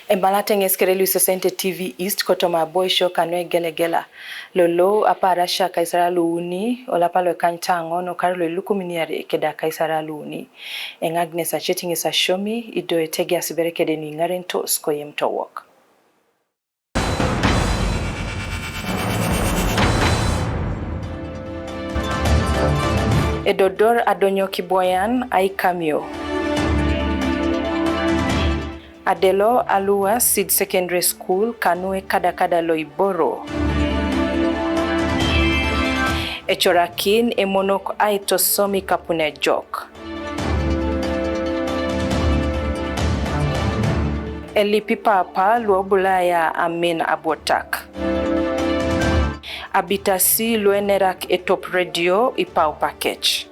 Embalate ngeskerelu sesente TV East kotoma boisho kanwe gelegela. Lolo aparasha kaisara luuni olapalo kantango no karlo lukuminiare keda kaisara luuni. Agnes Acheti ngesashomi ido etege asiberekede ni ngarento skoyemto walk. Edodor adonyo kiboyan aikamio. Adelo Alua Sid Secondary School kanue kada loiboro. Echorakin emonok aitosomi kapune jok. Elipipapa luobulaya amin abotak. Abitasi luenerak etop radio ipau package.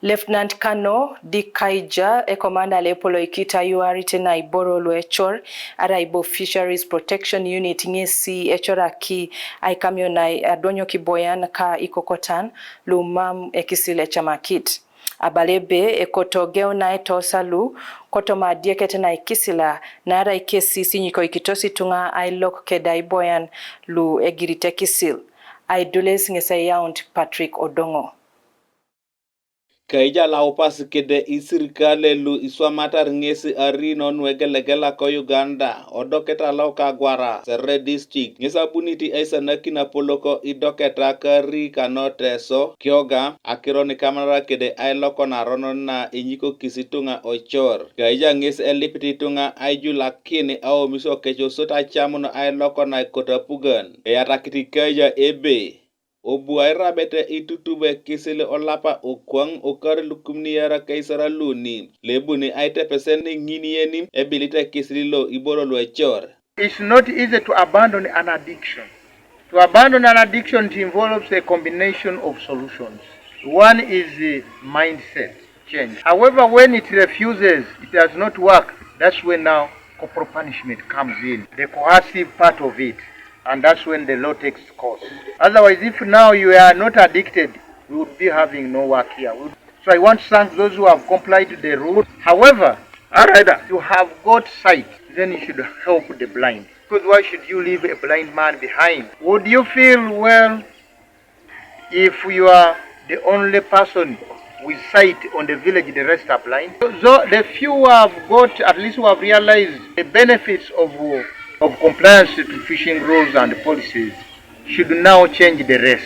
Lieutenant Kano Dikaija Commander Lepolo Ikita Yuarite na Iboro Luechor Araibo Fisheries Protection Unit ngesi echora ki aikamyo na adonyo kiboyan ka ikokotan lumam ekisile chamakit abalebe ekotogeo na etosalu kotoma diekete na ikisila na ara ikesi sinyiko ikitosi tunga ailok Keda iboyan lu egirite kisil aidules ngesa yaunt Patrick Odongo. Kaija la upas kede isirikale lu iswamatar ngesi Arii non wegelegela ko Uganda odoketa lauka gwara serre district ngesa buniti aisa nakina poloko idoketa kari kano Ateso kyoga akironi kamera kede ailoko na rono na inyiko kisitunga ochor kaija ngesi elipiti tunga aiju lakini au miso kecho sota chamuno ailoko na kotapugan atakiti kaija ebe Obuaira bete itutube kisile olapa okwang okar lukumniara kaisara luni. Lebuni aite peseni ngini ebilite kisililo iboro luechor. It's not easy to abandon an addiction. To abandon an addiction it involves a combination of solutions. One is the mindset change. However, when it refuses, it does not work. That's when now corporal punishment comes in, the coercive part of it. And that's when the law takes course. Otherwise, if now you are not addicted, we would be having no work here. So I want to thank those who have complied to the rule. However, you have got sight, then you should help the blind. Because why should you leave a blind man behind? Would you feel well if you are the only person with sight on the village, the rest are blind? So the few who have got, at least who have realized the benefits of compliance to fishing rules and policies should now change the rest.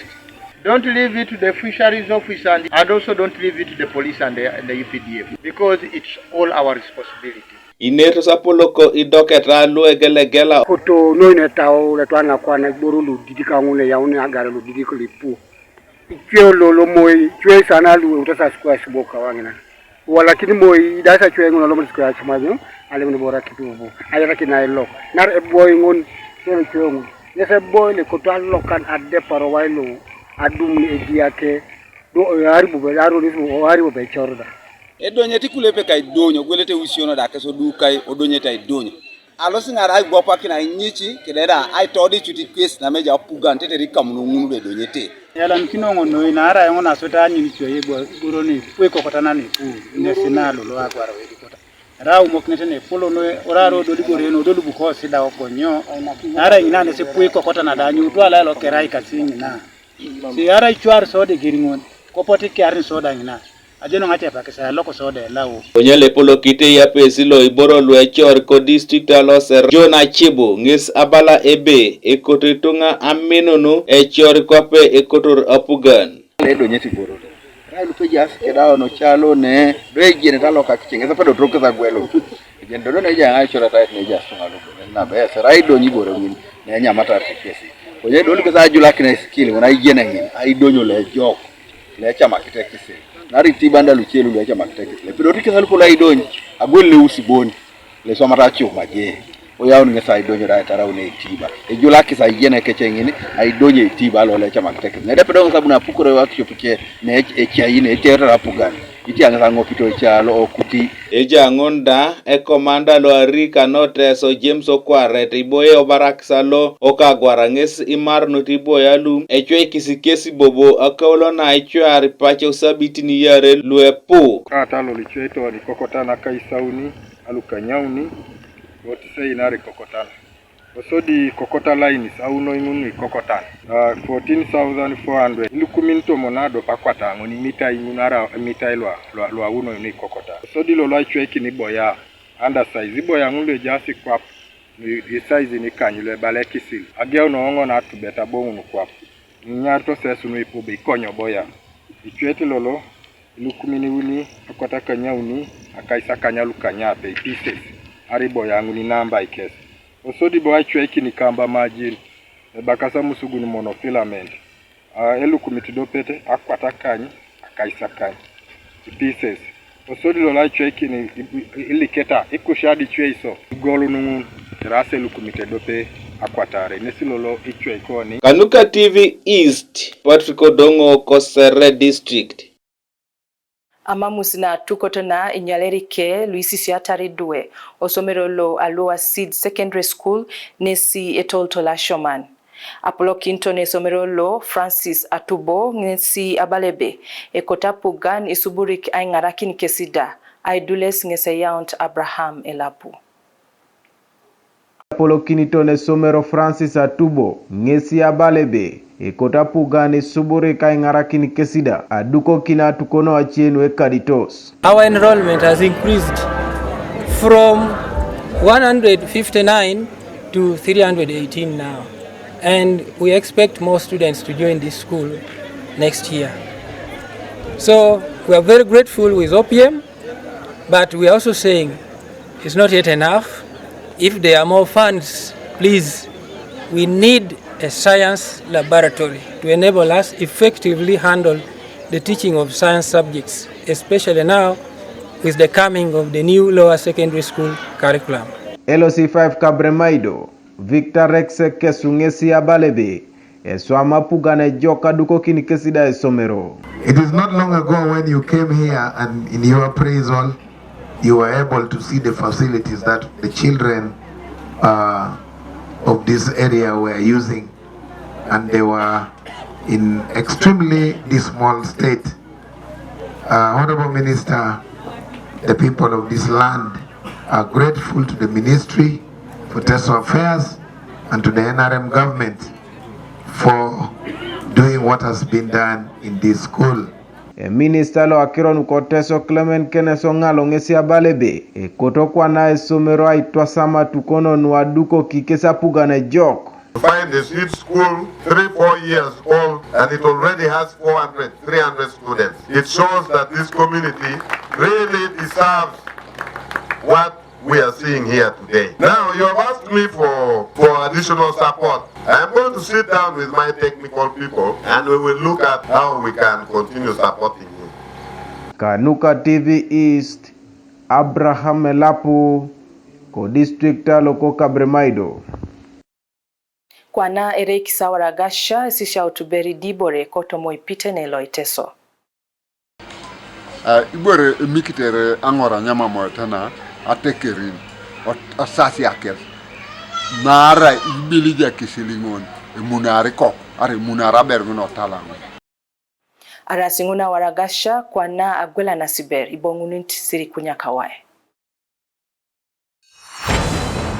Don't leave it to the fisheries office and also don't leave it to the police and the UPDF because it's all our responsibility. Ineto sapoloko idoketa luegelegela. Koto noine tao letwana kwa na borulu didika ngule yauni agara lu didiko lipu. Chwe lolo moi chwe sana lu utasa sikuwa shiboka wangina. Walakini moi dasa chwe ngono lomo sikuwa chamazo. Ale mno bora kitubu ayara kina ilo nar e boy ngon sene chongu nese boy le ko tan lokan adde paro waylo adum e diake do haribu be aro ni o haribu be chorda e donyeti kulepe kay donyo golete usiono da keso du kay o donyeta donyo alo singara ay gopa kina nyichi kedera ay todi chuti kwes na meja pugante te rikamuno ngunu be donyete yala nkinongo no inara yango na sota anyi chwe boroni we ko kotana ni pu nesinalo lo agwara we kota rau moknete ne polo no oraro do digore no do buko sida okonyo ara inane se puiko kota na danyu to ala lo kerai kasinyi na si ara ichwar sode giringon ko poti kyarni soda ngina ajeno ngate pa kesa loko soda lawo Onyele polo kite ya pesilo iboro luechor ko district alo ser Jona Chibo ngis abala ebe ekotetunga aminono echor kwape ekotor apugan ledo nyeti boro Railu pejas kedao no chalo ne reje ne talo ka kichengeza pedo troke za gwelo. Jendo no neja ngai chora tait neja sunga lugo. Na be se raido nyiboro min ne nya mata kesi. Oye do lugo za jula kina skill ngona yena ngin. Ai donyo le jok. Le chama kitekisi. Na riti banda luchelu le chama kitekisi. Pedo rike salu kola idonyo agwele usiboni. Le so mata chuma je. Oya unu ngesa idonyo da tarau ne itiba. E jula kisa yena kechengini ai donyo itiba lo le chama kitekisi. Ne de pedo sabu na pukoro wa kishopike ne echaine etera rapugani. itiang sango kito chalo okuti ejangonda komanda lo Arii kano Ateso James Okware tiboye obarak salo okagwara nges imar no tiboya lum echwe kisikesi bobo akaulo na echwe aripache usabiti ni yare luepu kata lo lichwe to ni kokotana kaisauni alukanyauni wotisei nari kokotana osodi kokota line sauno ingunu kokotana 14,400 ilukuminto monado pakwata ngoni mita ingunara mita lo uno ni kokota osodi lo laichwe kini boya under size boya ngule jasi kwap ni size ni kanyule balekisil ageo no ongo na tubeta bongu no kwap nyato sesu no ipobe ikonyo boya ichweti lolo ilukumini uni akwata kanyauni akaisa kanyalu kanyape pieces ari boya nguni namba ikesi osodi boya chweki ni kamba majini bakasa musugu ni monofilament elukumitidopete akwata kanyi akaisa kanyi pieces osodi lo chweki ni iliketa ikushadi chweiso igolu nungu rase lukumitedope akwatare nesilolo ichwe ikoni Kanuka TV East Patrick Odongo Kosere District Amamusina tukotona inyalerike Luisisi Ataridwe osomero lo Aloha Seed Secondary School nesi etoltola shoman. Apollo Kinto nesomero lo Francis Atubo nesi abalebe ekotapugan isuburik aingarakin kesida aidules ngeseyaunt Abraham Elapu. Apollo Kinto nesomero Francis Atubo ngesi abalebe ekotapugani suburi kaingarakini kesida aduko kina tukono achienu ekaditos. Our enrollment has increased from 159 to 318 now, and we expect more students to join this school next year. So we are very grateful with OPM, but we are also saying it's not yet enough. If there are more funds, please, we need a science laboratory to enable us effectively handle the teaching of science subjects, especially now with the coming of the new lower secondary school curriculum. LOC5 Kabremaido, Victor Rexe Kesungesi Abalebe, Eswama Pugane Joka Duko Kini Kesida Esomero. It is not long ago when you came here and in your appraisal, you were able to see the facilities that the children of this area were using, and they were in extremely dismal state. Honorable Minister, the people of this land are grateful to the Ministry for Teso Affairs and to the NRM government for doing what has been done in this school. Minister lo akiron Teso Clement Keneso ngalo ngesi abalebe kotokwa na esomero aitwasama tukono nwaduko kikesa pugane jok. Find the seed school 3-4 years old and it already has 300 students. It shows that this community really deserves what we are seeing here today. Now you have asked me for additional support. I am going to sit down with my technical people and we will look at how we can continue supporting you. Kanuka TV East, Abraham Elapu, ko district loko Kabremaido. Kwana Isaawa Ragasha sisha utuberi dibore koto moipite ne loiteso. Ibore mikitere angora nyama moetana atekerin asasi akel nara ibilija kisilingon munari kok are munara berguno talango Arasinguna Waragasha kwana agwela nasiber ibongunit Siri kunyakawae.